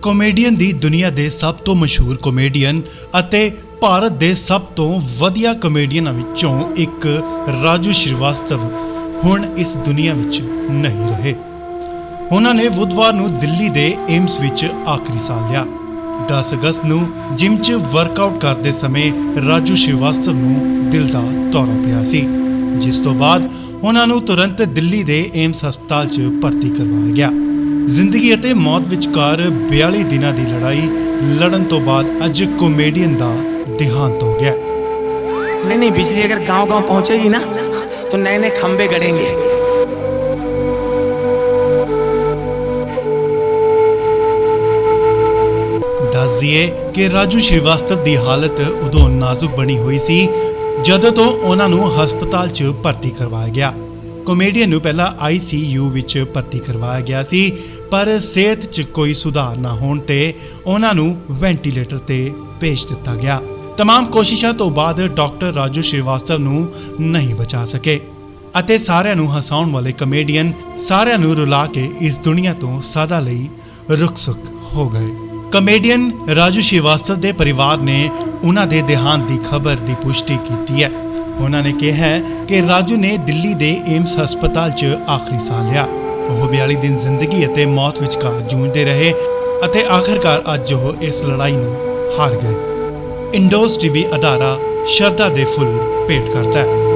Comedian ਦੀ ਦੁਨੀਆ ਦੇ ਸਭ ਤੋਂ ਮਸ਼ਹੂਰ ਕਾਮੇਡੀਅਨ ਅਤੇ ਭਾਰਤ ਦੇ ਸਭ ਤੋਂ ਵਧੀਆ ਕਾਮੇਡੀਅਨਾਂ ਵਿੱਚੋਂ ਇੱਕ ਰਾਜੂ ਸ਼੍ਰੀਵਾਸਤਵ ਹੁਣ ਇਸ ਦੁਨੀਆ ਵਿੱਚ ਨਹੀਂ ਰਹੇ। ਉਹਨਾਂ ਨੇ ਬੁੱਧਵਾਰ ਨੂੰ ਦਿੱਲੀ ਦੇ ਏਮਸ ਵਿੱਚ ਆਖਰੀ ਸਾਹ ਲਿਆ। 10 ਅਗਸਤ ਨੂੰ ਜਿਮ 'ਚ ਵਰਕਆਊਟ ਕਰਦੇ ਸਮੇਂ ਰਾਜੂ ਸ਼੍ਰੀਵਾਸਤਵ ਨੂੰ ਦਿਲ ਦਾ ਦੌਰਾ ਪਿਆ ਸੀ, ਜਿਸ ਤੋਂ ਬਾਅਦ ਉਹਨਾਂ ਨੂੰ ਤੁਰੰਤ ਦਿੱਲੀ ਦੇ ਏਮਸ ਹਸਪਤਾਲ 'ਚ ਭਰਤੀ ਕਰਵਾਇਆ ਗਿਆ। ਜ਼ਿੰਦਗੀ ਅਤੇ ਮੌਤ ਵਿਚਕਾਰ 42 ਦਿਨਾਂ ਦੀ ਲੜਾਈ ਲੜਨ ਤੋਂ ਬਾਅਦ ਅੱਜ ਕਾਮੇਡੀਅਨ ਦਾ देहांत हो गया। नहीं, बिजली अगर गांव-गांव पहुंचेगी ना तो नए-नए खंबे गड़ेंगे। ਦੱਸ ਦਈਏ ਕਿ ਰਾਜੂ ਸ਼੍ਰੀਵਾਸਤਵ ਦੀ ਹਾਲਤ ਉਦੋਂ ਨਾਜ਼ੁਕ ਬਣੀ ਹੋਈ ਸੀ ਜਦੋਂ ਤੋਂ ਉਹਨਾਂ ਨੂੰ ਹਸਪਤਾਲ 'ਚ ਭਰਤੀ ਕਰਵਾਇਆ ਗਿਆ। ਕਾਮੇਡੀਅਨ ਨੂੰ ਪਹਿਲਾਂ ICU ਵਿੱਚ ਭਰਤੀ ਕਰਵਾਇਆ ਗਿਆ ਸੀ, ਪਰ ਸਿਹਤ 'ਚ ਕੋਈ ਸੁਧਾਰ ਨਾ ਹੋਣ ਤੇ ਉਹਨਾਂ ਨੂੰ ਵੈਂਟੀਲੇਟਰ ਤੇ ਭੇਜ ਦਿੱਤਾ ਗਿਆ। तमाम ਕੋਸ਼ਿਸ਼ਾਂ ਤੋਂ ਬਾਅਦ ਡਾਕਟਰ ਰਾਜੂ ਸ਼੍ਰੀਵਾਸਤਵ ਨੂੰ ਨਹੀਂ ਬਚਾ ਸਕੇ ਅਤੇ ਸਾਰਿਆਂ ਨੂੰ ਹਸਾਉਣ ਵਾਲੇ ਕਾਮੇਡੀਅਨ ਸਾਰਿਆਂ ਨੂੰ ਰੁਲਾ ਕੇ ਇਸ ਦੁਨੀਆ ਤੋਂ ਸਦਾ ਲਈ ਰੁਖਸਤ ਹੋ ਗਏ। ਕਾਮੇਡੀਅਨ ਰਾਜੂ ਸ਼੍ਰੀਵਾਸਤਵ ਦੇ ਪਰਿਵਾਰ ਨੇ ਉਹਨਾਂ ਦੇ ਦੇਹਾਂਤ ਦੀ ਖਬਰ ਦੀ ਪੁਸ਼ਟੀ ਕੀਤੀ ਹੈ। ਉਹਨਾਂ ਨੇ ਕਿਹਾ ਹੈ ਕਿ ਰਾਜੂ ਨੇ ਦਿੱਲੀ ਦੇ ਏਮਸ ਹਸਪਤਾਲ 'ਚ ਆਖਰੀ ਸਾਹ ਲਿਆ। ਉਹ 42 ਦਿਨ ਜ਼ਿੰਦਗੀ ਅਤੇ ਮੌਤ ਵਿਚਕਾਰ ਜੂਝਦੇ ਰਹੇ ਅਤੇ ਆਖਰਕਾਰ ਅੱਜ ਉਹ ਇਸ ਲੜਾਈ ਨੂੰ ਹਾਰ ਗਏ। ਇੰਡੋਸ TV ਅਦਾਰਾ ਸ਼ਰਧਾ ਦੇ ਫੁੱਲ ਭੇਟ ਕਰਦਾ ਹੈ।